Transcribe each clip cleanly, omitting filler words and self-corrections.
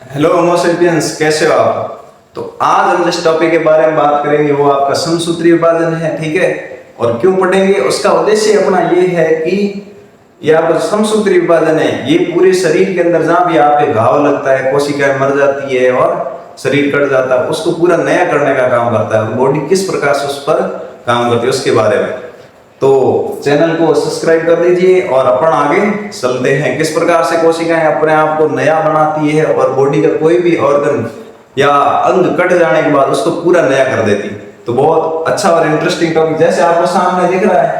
Hello होमो sapiens, कैसे हो आप? तो आज हम जिस टॉपिक के बारे में बात करेंगे वो आपका समसूत्री विभाजन है, ठीक है। और क्यों पढ़ेंगे, उसका उद्देश्य अपना ये है कि ये आपका समसूत्री विभाजन है, ये पूरे शरीर के अंदर जहां भी आपके घाव लगता है, कोशिकाएं मर जाती है और शरीर कट जाता है, उसको पूरा नया करने का काम करता है। बॉडी किस प्रकार से उस पर काम करती है उसके बारे में। तो चैनल को सब्सक्राइब कर दीजिए और अपन आगे चलते हैं। किस प्रकार से कोशिकाएं अपने आप को नया बनाती है और बॉडी का कोई भी ऑर्गन या अंग कट जाने के बाद उसको पूरा नया कर देती है। तो बहुत अच्छा और इंटरेस्टिंग टॉपिक जैसे आपको सामने दिख रहा है,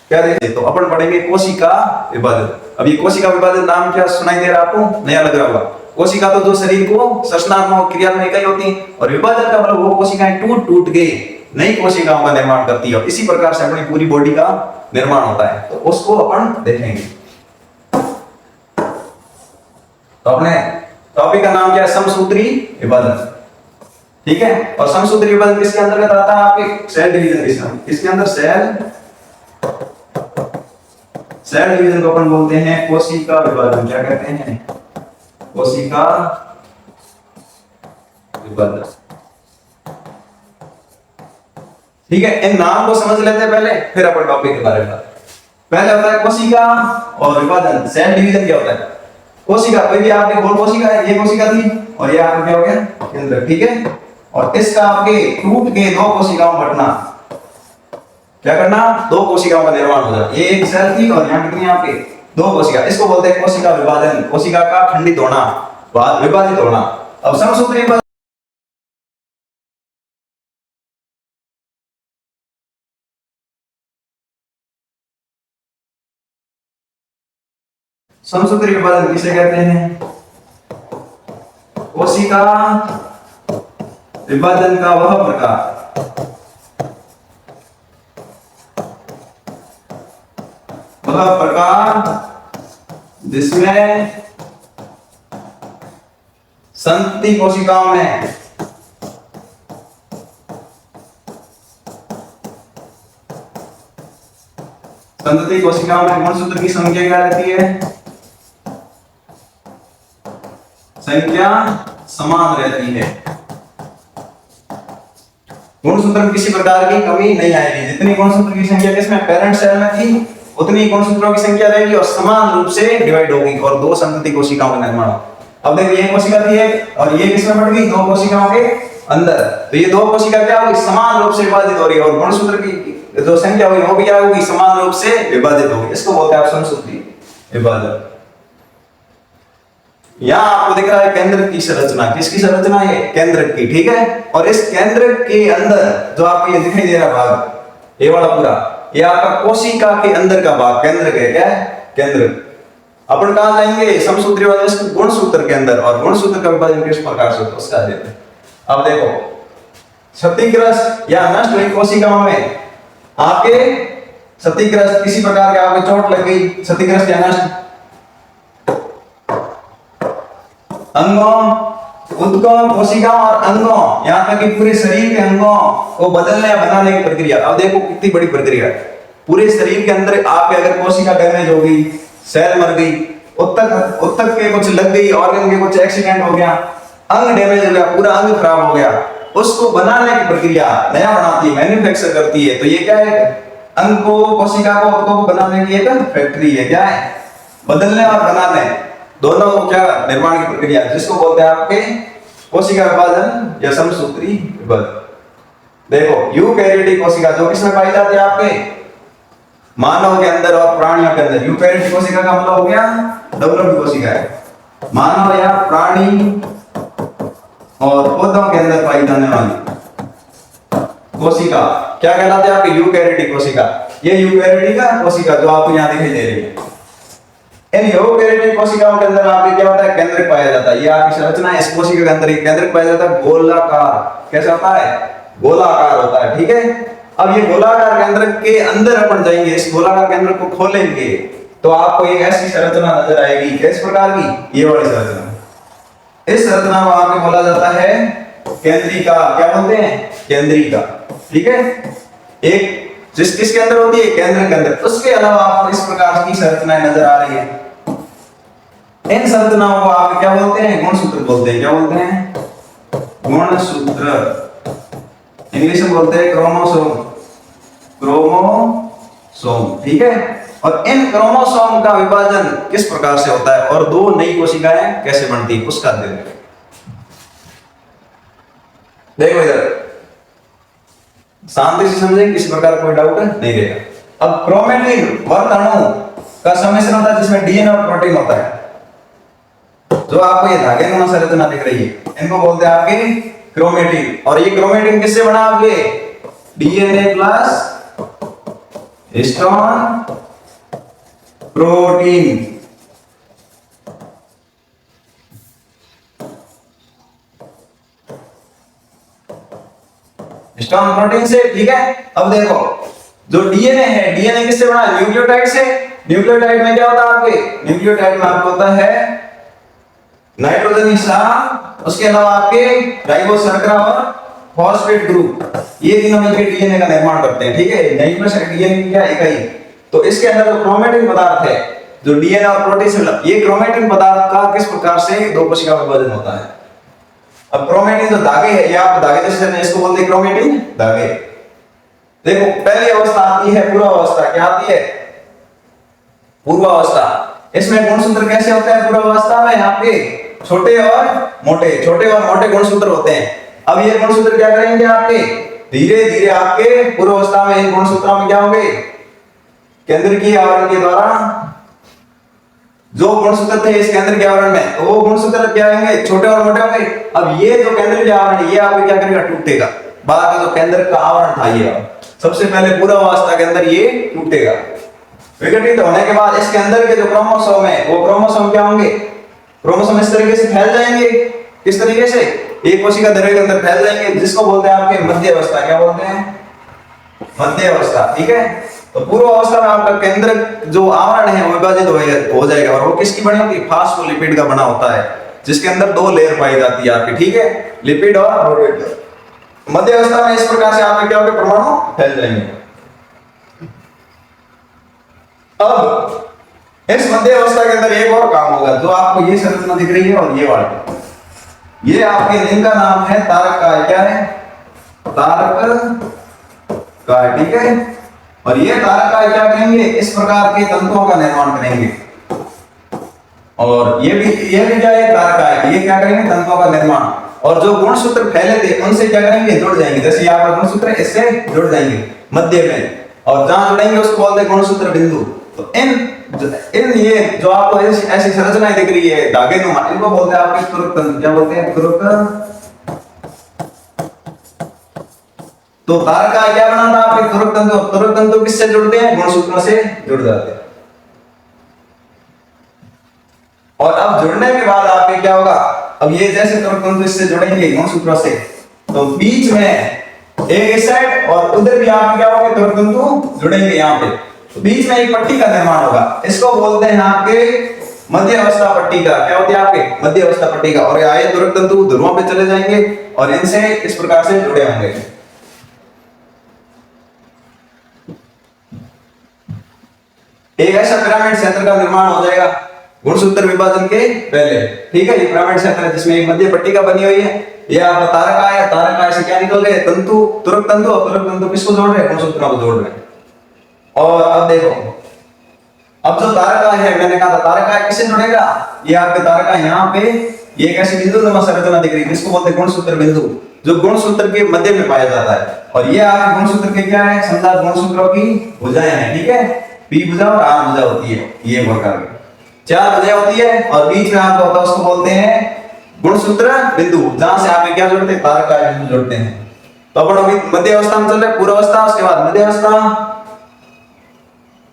क्या देखिए। तो अपन पढ़ेंगे कोशिका विभाजन। अब ये कोशिका विभाजन नाम क्या सुनाई दे रहा है आपको, नया लग रहा होगा। कोशिका तो जो शरीर को संरचनात्मक क्रियात्मक इकाई होती है, और विभाजन का मतलब वो कोशिकाएं टूट टूट के नई कोशिकाओं का निर्माण करती है, और इसी प्रकार से अपनी पूरी बॉडी का निर्माण होता है। तो उसको अपन देखेंगे। तो अपने टॉपिक का नाम क्या है, समसूत्री विभाजन, ठीक है। और समसूत्री विभाजन किसके अंतर्गत आता है, आपके सेल डिवीजन किसके अंदर, सेल डिवीजन को अपन बोलते हैं कोशिका विभाजन। क्या कहते हैं, कोशिका विभाजन, ठीक है। इन नाम को समझ लेते हैं पहले, फिर अपन टॉपिक के बारे में। पहले होता है कोशिका और विभाजन। सेल डिवीजन क्या होता है, कोशिका कोई भी आपके गोल कोशिका है, ये कोशिका थी और ये आपका क्या हो गया, केंद्र, ठीक है। और इसका आपके टूट के दो कोशिकाओं में बंटना, क्या करना, दो कोशिकाओं का निर्माण हो जाए। ये एक सेल थी और यहाँ कितनी आपके दो कोशिका, इसको बोलते हैं कोशिका विभाजन। कोशिका का खंडित होना, विभाजित होना। अब समसूत्री विभाजन, समसूत्री विभाजन किसे कहते हैं, कोशिका विभाजन का वह प्रकार जिसमें संतति कोशिकाओं में गुणसूत्र की संख्या क्या रहती है, संख्या समान रहती है। गुणसूत्र में किसी प्रकार की कमी नहीं आएगी। जितनी गुणसूत्र की संख्या किसमें, पेरेंट सेल में थी, उतनी गुणसूत्रों की संख्या रहेगी और समान रूप से डिवाइड होगी और दो संतति कोशिकाओं का निर्माण होगा। अब देखिए ये कोशिका थी एक, और ये किसमें बढ़ गई, दो कोशिकाओं के अंदर। तो ये दो कोशिका क्या होगी, समान रूप से विभाजित हो रही है, और गुणसूत्र की जो संख्या होगी वो भी क्या होगी, समान रूप से विभाजित होगी। इसको बोलते हैं आप समसूत्री विभाजन। यहां आपको दिख रहा है केंद्र की संरचना, किसकी संरचना है, केंद्र की, ठीक है। और इस केंद्र के अंदर जो आपको ये दिखाई दे रहा भाग, ये वाला पूरा, ये आपका कोशिका के अंदर का भाग केंद्र के, क्या है, केंद्र। अपन कहां जाएंगे, समसूत्री विभाजन गुणसूत्र के अंदर, और गुणसूत्र का विभाजन किस प्रकार से होता है उसका देते हैं। अब देखो, क्षतिग्रस्त या नष्ट हुई कोशिकाओं में आपके क्षतिग्रस्त, किसी प्रकार के आपके चोट लग गई, क्षतिग्रस्त या नष्ट अंगों, ऊतकों, कोशिकाओं और अंगों, यहाँ तक कि पूरे शरीर के अंगों को बदलने या बनाने की प्रक्रिया। अब देखो कितनी बड़ी प्रक्रिया है। पूरे शरीर के अंदर आपके अगर कोशिका डैमेज हो गई, सेल मर गई, उत्तक के कुछ लग गई, ऑर्गन के कुछ एक्सीडेंट हो गया, अंग डैमेज हो गया, पूरा अंग खराब हो गया, उसको बनाने की प्रक्रिया नया बनाती है, मैन्युफैक्चर करती है। तो ये क्या है, अंग को, कोशिका को, ऊतकों को बनाने की एक फैक्ट्री है। क्या है, बदलने और बनाने, दोनों को क्या निर्माण की प्रक्रिया, जिसको बोलते हैं आपके कोशिका विभाजन या समसूत्री विभाजन। देखो यूकैरियोटिक कोशिका जो किसमें पाई जाती है, आपके मानव के अंदर और प्राणियों के अंदर। यूकैरियोटिक कोशिका का मतलब हो गया डेवलप्ड कोशिका है, मानव या प्राणी और पौधों के अंदर पाई जाने वाली कोशिका क्या कहलाते हैं, आपके यूकैरियोटिक कोशिका। ये यूकैरियोटिक कोशिका जो आपको यहाँ दिखाई दे रही है, इन यूकैरियोटिक कोशिकाओं के अंदर आपके क्या होता है, केंद्रक पाया जाता है। ये आपकी संरचना है, इस कोशिका के अंदर एक केंद्रक पाया जाता है, गोलाकार। कैसा होता है, गोलाकार होता है, ठीक है। अब ये गोलाकार केंद्रक के अंदर अपन जाएंगे, इस गोलाकार केंद्रक को खोलेंगे तो आपको एक ऐसी संरचना नजर आएगी, किस प्रकार की, ये वाली संरचना। इस संरचना को आपको बोला जाता है केंद्रिका। क्या बोलते हैं, केंद्रिका, ठीक है। एक किसके अंदर होती है, केंद्र के अंदर। उसके अलावा आपको इस प्रकार की संरचनाएं नजर आ रही है। इन संरचनाओं को आप क्या बोलते हैं? गुणसूत्र बोलते हैं। क्या बोलते हैं? गुणसूत्र। इंग्लिश में बोलते हैं क्रोमोसोम। क्रोमोसोम, ठीक है। और इन क्रोमोसोम का विभाजन किस प्रकार से होता है और दो नई कोशिकाएं कैसे बनती है उसका अध्ययन करें। देखो इधर शांति से समझें, किसी प्रकार कोई डाउट नहीं रहेगा। अब क्रोमेटिन वर्त अणु का सम्मिश्रण होता है जिसमें डीएनए और प्रोटीन होता है। जो आपको ये धागे नुमा संरचना दिख रही है इनको बोलते हैं आपके क्रोमेटिन। और ये क्रोमेटिन किससे बना? आपके DNA plus histone protein. Histone protein से, ठीक है। अब देखो जो डीएनए है, डीएनए किससे बना? न्यूक्लियोटाइड से। न्यूक्लियोटाइड में क्या होता है आपके? न्यूक्लियोटाइड में आपको होता है नाइट्रोजन हिस्सा, उसके अलावा आपके राइबोस शर्करा और फॉस्फेट ग्रुप, ये तीनों मिलकर डीएनए का निर्माण करते हैं, ठीक है। न्यूक्लियस डीएनए की क्या इकाई। तो इसके अंदर जो क्रोमेटिन पदार्थ है, जो डीएनए और प्रोटीन से, ये क्रोमेटिन पदार्थ का किस प्रकार से दो कोशिका विभाजन होता है। अब क्रोमेटिन जो धागे है, ये आप धागे जैसे इसको बोलते हैं क्रोमेटिन धागे। देखो पहली अवस्था आती है पूर्वावस्था। क्या आती है? पूर्वावस्था। इसमें गुणसूत्र कैसे होते हैं? पूर्वावस्था में आपके छोटे और मोटे गुणसूत्र होते हैं। अब ये गुणसूत्र क्या करेंगे? आपके धीरे धीरे आपके पूर्वावस्था में इन गुणसूत्रों में क्या होंगे? केंद्र की आवरण के द्वारा जो गुणसूत्र थे इस केंद्र के आवरण में, तो वो गुणसूत्र क्या होंगे? छोटे और मोटे होंगे। अब ये जो केंद्र के आवरण ये आपको क्या करेगा? टूटेगा। बाहर का जो केंद्र का आवरण था ये सबसे पहले पूर्वावस्था के अंदर ये टूटेगा। विघटित होने के बाद इसके अंदर के जो क्रोमोसोम है वो क्रोमोसोम क्या होंगे? क्रोमोसोम इस तरीके से फैल जाएंगे। किस तरीके से? एक कोशिका धरे के अंदर फैल जाएंगे, जिसको बोलते हैं आपके मध्य अवस्था। क्या बोलते हैं? मध्य अवस्था, ठीक है। तो पूर्व अवस्था में आपका केंद्र जो आवरण है वो विभाजित हो जाएगा और वो किसकी बनी होती है? फास्फोलिपिड का बना होता है, जिसके अंदर दो लेयर पाई जाती है आपकी, ठीक है, लिपिड और प्रोटीन। मध्य अवस्था में इस प्रकार से आपके क्या होंगे? परमाणु फैल जाएंगे। अब इस मध्य अवस्था के अंदर एक और काम होगा, जो आपको ये संरचना दिख रही है और ये वाली, ये आपके इनका नाम है तारक काय। क्या है? तारक काय, ठीक है। और ये तारक काय क्या करेंगे? इस प्रकार के तंतुओं का निर्माण करेंगे। और ये भी क्या है? तारक काय, ये क्या करेंगे? तंतुओं का निर्माण। और जो गुणसूत्र फैले थे उनसे क्या करेंगे? जुड़ जाएंगे। जैसे यहाँ पर गुणसूत्र इससे जुड़ जाएंगे मध्य में, और जहां जुड़ेंगे उसको बोलते हैं गुणसूत्र बिंदु। तो इन ये जो आपको ऐसी संरचनाएं दिख रही है धागे नुमा, इनको बोलते हैं आपके तुरक तंतु। क्या बोलते हैं? तुरक। तो तारक काय क्या बना था? आपके तुरक तंतु। तुरक तंतु किससे जुड़ते हैं? गुणसूत्रों से जुड़ जाते हैं। और अब जुड़ने के बाद आपके क्या होगा? अब ये जैसे तुरक तंतु इससे जुड़ेंगे गुणसूत्रों से, तो बीच में एक इस साइड और उधर भी आपके क्या होंगे? तुरक तंतु जुड़ेंगे यहाँ पे। तो बीच में एक पट्टी का निर्माण होगा, इसको बोलते हैं आपके मध्य अवस्था पट्टी का। क्या होती है? आपके मध्य अवस्था पट्टी का। और ये तुरक तंतु ध्रुवों पे चले जाएंगे और इनसे इस प्रकार से जुड़े होंगे। एक ऐसा पिरामिड क्षेत्र का निर्माण हो जाएगा गुणसूत्र विभाजन के पहले, ठीक है। ये पिरामिड क्षेत्र है जिसमें एक मध्य पट्टिका बनी हुई है। ये आपका तारक काय है। तारक काय से क्या निकल गए? तंतु, तुरक तंतु। और तुरक तंतु किसको जोड़ रहे हैं? गुणसूत्रों को जोड़ रहे हैं। और अब देखो, अब जो तारक काय है, मैंने कहा था तारक काय किससे जुड़ेगा? ये आपके तारक काय यहाँ पे ये एक ऐसी बिंदु नुमा संरचना दिख रही है जिसको बोलते हैं गुणसूत्र बिंदु, जो गुणसूत्र के मध्य में पाया जाता है। और ये आपके गुणसूत्र के क्या है? समजा गुणसूत्रों की भुजाएं हैं, ठीक है। पी भुजा और आर भुजा होती है, ये प्रकार की 4 भुजाएं होती है। और बीच में आपका होता है, उसको बोलते हैं गुणसूत्र बिंदु, जहां से आपके क्या जुड़ते हैं? तारक काय बिंदु जुड़ते हैं। तो अपन अभी मध्य अवस्था में चल रहे, पूर्व अवस्था, उसके बाद मध्य अवस्था।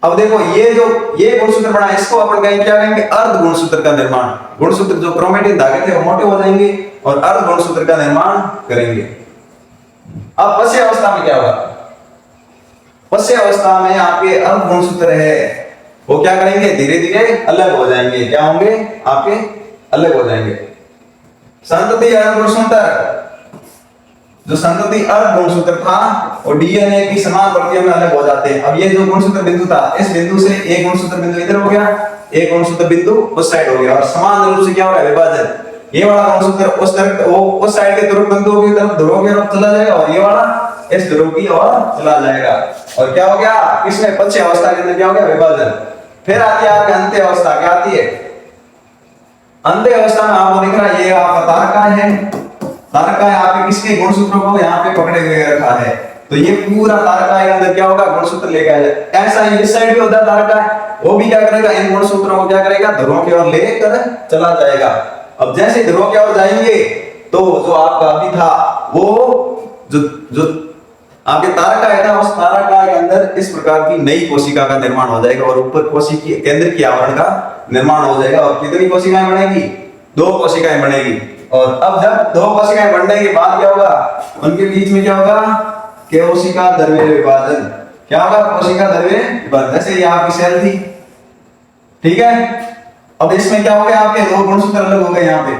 अब देखो ये गुणसूत्र बना, इसको अपन कहेंगे क्या कहेंगे? अर्ध गुणसूत्र का निर्माण। गुणसूत्र जो क्रोमेटिन धागे थे वो मोटे हो जाएंगे और अर्ध गुणसूत्र का निर्माण करेंगे। अब पश्य अवस्था में क्या होगा? पश्य अवस्था में आपके अर्ध गुणसूत्र है वो क्या करेंगे? धीरे धीरे अलग हो जाएंगे। क्या होंगे? आपके अलग हो जाएंगे। संतति अर्ध गुणसूत्र, जो संतति अर्ध गुणसूत्र था वो डीएनए की समान प्रतियों में अलग हो जाते हैं। अब ये जो गुणसूत्र बिंदु था, इस बिंदु से एक गुणसूत्र बिंदु इधर हो गया एक गुणसूत्र बिंदु उस साइड हो गया, और समान रूप से क्या हो रहा है विभाजन, ये वाला गुणसूत्र उस तरफ वो उस साइड के ध्रुव बिंदुओं की तरफ ध्रुवों की तरफ चला जाएगा, और ये वाला इस ध्रुव की ओर चला जाएगा। और क्या हो गया, किसमें पश्य अवस्था के अंदर क्या हो गया विभाजन। फिर आती है आपकी अंत्य अवस्था, क्या आती है अंत्य अवस्था में आपको दिख रहा है ये आपका तारकाय है, तारकाय आपके किसके गुणसूत्रों को यहाँ पे पकड़े हुए रखा है, तो ये पूरा तारकाय के अंदर क्या होगा गुणसूत्र लेके आ जाए। ऐसा ही इस साइड भी होता है तारकाय, वो भी क्या करेगा इन गुणसूत्रों को क्या करेगा ध्रुवों की ओर लेकर चला जाएगा। अब जैसे ध्रुवों की ओर जाएंगे तो जो आपका अभी था वो जो जो आपके तारकाय था, उस तारकाय के अंदर इस प्रकार की नई कोशिका का निर्माण हो जाएगा, और ऊपर कोशिकी केंद्र की आवरण का निर्माण हो जाएगा। और कितनी कोशिकाएं बनेगी, 2 कोशिकाएं बनेगी। और अब जब 2 कोशिकाएं बनने के बाद क्या होगा, उनके बीच में क्या होगा कोशिका द्रव्य विभाजन। क्या होगा कोशिका द्रव्य विभाजन। जैसे ये आपकी सेल थी, ठीक है, अब इसमें क्या हो गया आपके 2 गुणसूत्र अलग हो गए यहाँ पे,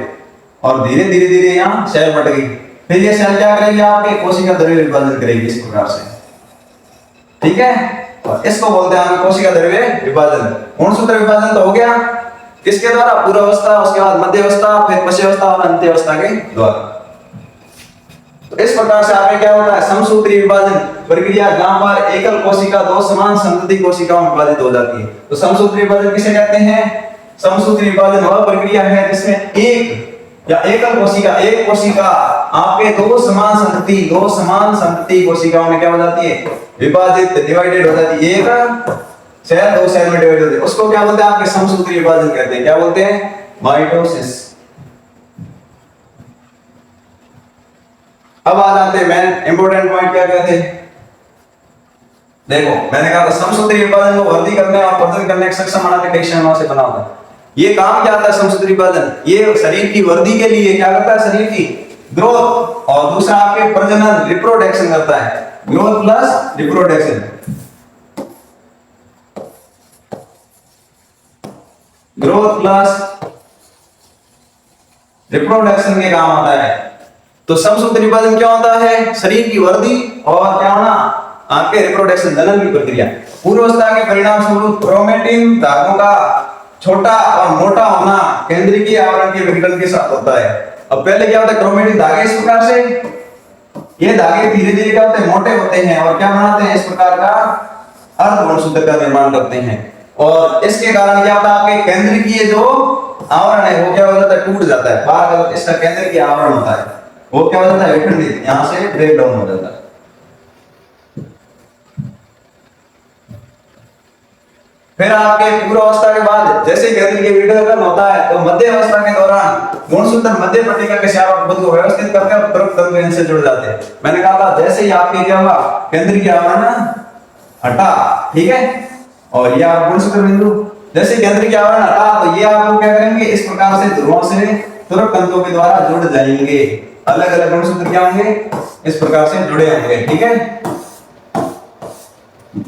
और धीरे धीरे धीरे यहाँ सेल बट गई। फिर ये सेल क्या करेगी आपके कोशिका द्रव्य विभाजन करेगी इस प्रकार से, ठीक है, और इसको बोलते हैं कोशिका द्रव्य विभाजन। गुणसूत्र विभाजन तो हो गया किसके द्वारा, पूर्वावस्था, उसके बाद मध्य अवस्था, फिर पश्चावस्था और अंत्य अवस्था के द्वारा। तो इस प्रकार से आपके क्या होता है समसूत्री विभाजन प्रक्रिया, जहां पर एकल कोशिका 2 समान संतति कोशिकाओं में विभाजित हो जाती है। तो समसूत्री विभाजन किसे कहते हैं, समसूत्री विभाजन वह प्रक्रिया है जिसमें एक या एकल कोशिका, एक कोशिका आपके 2 समान संतति कोशिकाओं में क्या हो जाती है विभाजित, डिवाइडेड हो जाती है। एक सेल 2 सेल में डिवाइड होते हैं, उसको क्या बोलते हैं आपके समसूत्री विभाजन कहते हैं। क्या बोलते हैं माइटोसिस। अब आ जाते हैं मेन इंपॉर्टेंट पॉइंट क्या कहते हैं। देखो मैंने कहा था समसूत्री विभाजन को वर्धी करने और प्रजनन करने के सक्षम बनाने के क्षमता से बना होता है। ये काम क्या आता है समसूत्री विभाजन, ये शरीर की वृद्धि के लिए क्या करता है, शरीर की ग्रोथ, और दूसरा आपके प्रजनन रिप्रोडक्शन करता है, growth plus reproduction, growth plus reproduction के काम आता है। तो समसूत्री विभाजन क्या होता है, शरीर की वृद्धि और क्या होना आपके रिप्रोडक्शन जनन की प्रक्रिया। पूर्वावस्था के परिणाम स्वरूप क्रोमेटिन धागों का छोटा और मोटा होना केंद्रीय आवरण के विघटन के साथ होता है। अब पहले क्या होता है क्रोमेटिन धागे इस प्रकार से, ये धागे धीरे धीरे क्या होते हैं मोटे होते हैं और क्या बनाते हैं इस प्रकार का अर्ध गुणसूत्र का निर्माण करते हैं, और इसके कारण क्या होता है आपके केंद्रीय जो आवरण है वो क्या हो जाता है टूट जाता है, बाहर इसका केंद्रीय आवरण होता है वो क्या हो जाता है विखंडित, यहां से ब्रेक डाउन हो जाता है। फिर आपके पूर्वावस्था के बाद जैसे केंद्रीय विघटन होता है तो मध्य अवस्था के दौरान गुणसूत्र मध्य पट्टिका के श्यावक को व्यवस्थित करते हैं और तुरंत तंतु इनसे जुड़ जाते हैं। मैंने कहा था जैसे ही आपके क्या हुआ केंद्रीय आवरण हटा, ठीक है, और ये आप गुणसूत्र बिंदु जैसे केंद्रीय आवरण हटा तो ये आपको क्या करेंगे इस प्रकार से ध्रुवों से तुरंत तंतुओं के द्वारा जुड़ जाएंगे। अलग अलग गुणसूत्र क्या होंगे इस प्रकार से जुड़े होंगे, ठीक है।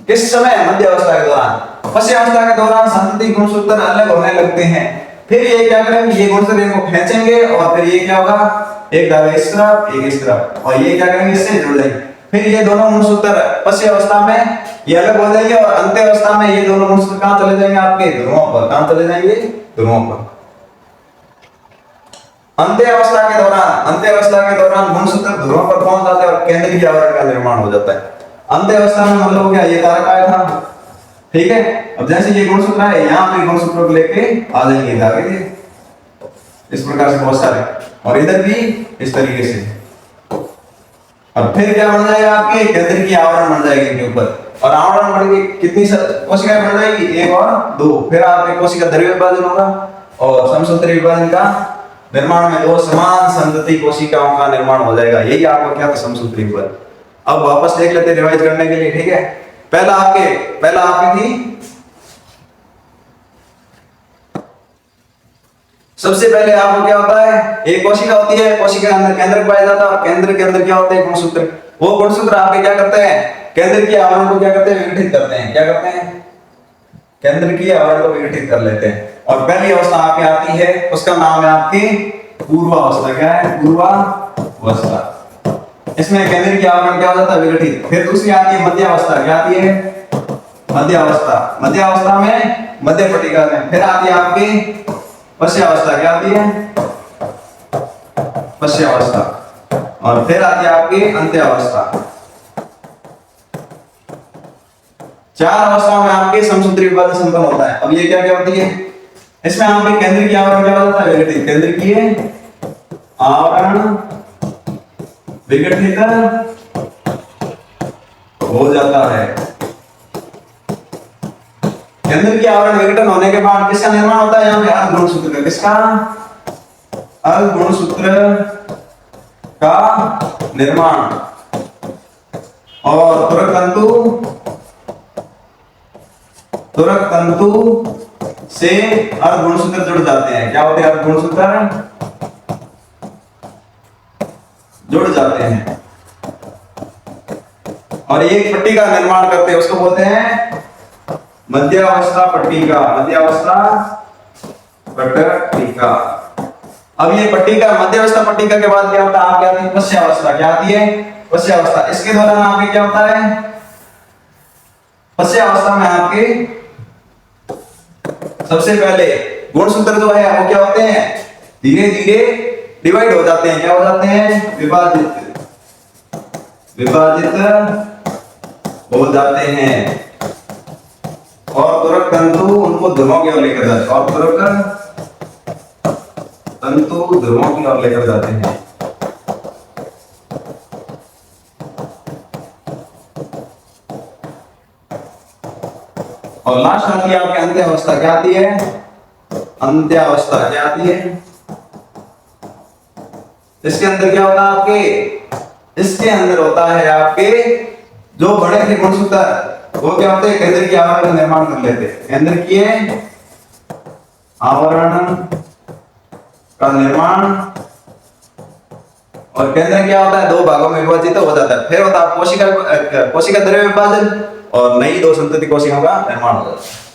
किस समय मध्य अवस्था के दौरान, पश्य अवस्था के दौरान संतति गुणसूत्र अलग होने लगते हैं। फिर ये क्या करेंगे ये गुणसूत्र इनको खींचेंगे और फिर ये क्या होगा एक धागा इस तरफ एक इस तरफ, और ये क्या करेंगे इससे जुड़ जाएंगे। फिर ये दोनों गुणसूत्र पश्य अवस्था में ये अलग हो जाएंगे और अंत्य अवस्था में ये दोनों गुणसूत्र कहां चले जाएंगे आपके ध्रुवों पर, कहां चले जाएंगे ध्रुवों पर। अंत्य अवस्था के दौरान गुणसूत्र ध्रुवों पर पहुंच जाते हैं और केंद्रीय आवरण का निर्माण हो जाता है। अंत्य अवस्था में मतलब हो गया ये तारकाय था, ठीक है। अब जैसे ये गुणसूत्र है यहाँ पे गुणसूत्र को लेके आ जाएंगे धागे इस प्रकार से बहुत सारे, और इधर भी इस तरीके से। अब फिर क्या बन जाएगा आपके केंद्रीय आवरण बन जाएगी इनके ऊपर, और आवरण बन के कितनी कोशिकाएं बन जाएगी 1 और 2। फिर आपके कोशिका द्रव्य विभाजन होगा और समसूत्री विभाजन का निर्माण में 2 समान संतति कोशिकाओं का निर्माण हो जाएगा। यही आपका क्या था समसूत्री विभाजन। अब वापस देख लेते रिवाइज करने के लिए, ठीक है। पहला आपकी थी सबसे पहले आपको क्या होता है एक कोशिका होती है, कोशिका के अंदर केंद्रक पाया जाता है और केंद्र के अंदर क्या होते हैं गुणसूत्र। वो गुणसूत्र आपके क्या करते हैं केंद्र की आवरण को क्या करते हैं विघटित करते हैं, क्या करते हैं केंद्र की आवरण को विघटित कर लेते हैं। और पहली अवस्था आपके आती है उसका नाम है आपकी पूर्वावस्था। क्या है पूर्वावस्था, इसमें केंद्र की आवरण क्या हो जाता है विघटित। फिर दूसरी आती है मध्यावस्था, क्या आती है मध्य अवस्था में मध्य पट्टिका में फिर आती है आपकी पश्चावस्था। क्या आती है? पश्चावस्था। और फिर आती है आपकी अंत्यावस्था। 4 अवस्थाओं में आपके समसूत्री विभाजन संपन्न होता है। अब ये क्या क्या होती है? इसमें आपके केंद्र की आवरण क्या हो जाता है? विघटित। केंद्र की आवरण विघटित हो जाता है। केंद्र की आवरण विघटन होने के बाद किसका निर्माण होता है? यहाँ पे अर्धगुणसूत्र का। किसका? अर्धगुणसूत्र का निर्माण। और तुरक तंतु से अर्धगुणसूत्र जुड़ जाते हैं। क्या होते हैं? अर्धगुणसूत्र जुड़ जाते हैं और एक पट्टिका का निर्माण करते हैं। उसको बोलते हैं मध्यावस्था पट्टिका। मध्यावस्था पट्टिका। अब ये पट्टिका, मध्यावस्था पट्टिका के बाद क्या होता है? आपके आती है पश्चावस्था। क्या आती है? पश्चावस्था। इसके दौरान आपके क्या होता है? पश्चावस्था में आपके सबसे पहले गुणसूत्र जो है वो क्या होते हैं? धीरे धीरे डिवाइड हो जाते हैं। क्या हो जाते हैं? विभाजित हो जाते हैं। और तुरक तंतु उनको ध्रुवों की ओर लेकर जाते हैं। और तुरक तंतु ध्रुवों की ओर लेकर जाते हैं। और लास्ट आती है आपकी अंत्यावस्था। क्या आती है? अंत्यावस्था। क्या आती है? इसके अंदर क्या होता है आपके? इसके अंदर होता है आपके जो बड़े थे गुणसूत्र वो क्या होते हैं? केंद्र की आवरण का निर्माण कर लेते हैं। केंद्र की आवरण का निर्माण। और केंद्र क्या होता है? 2 भागों में विभाजित हो जाता है। फिर होता है कोशिका द्रव्य विभाजन और नई 2 संतति कोशिकाओं का निर्माण हो जाता है।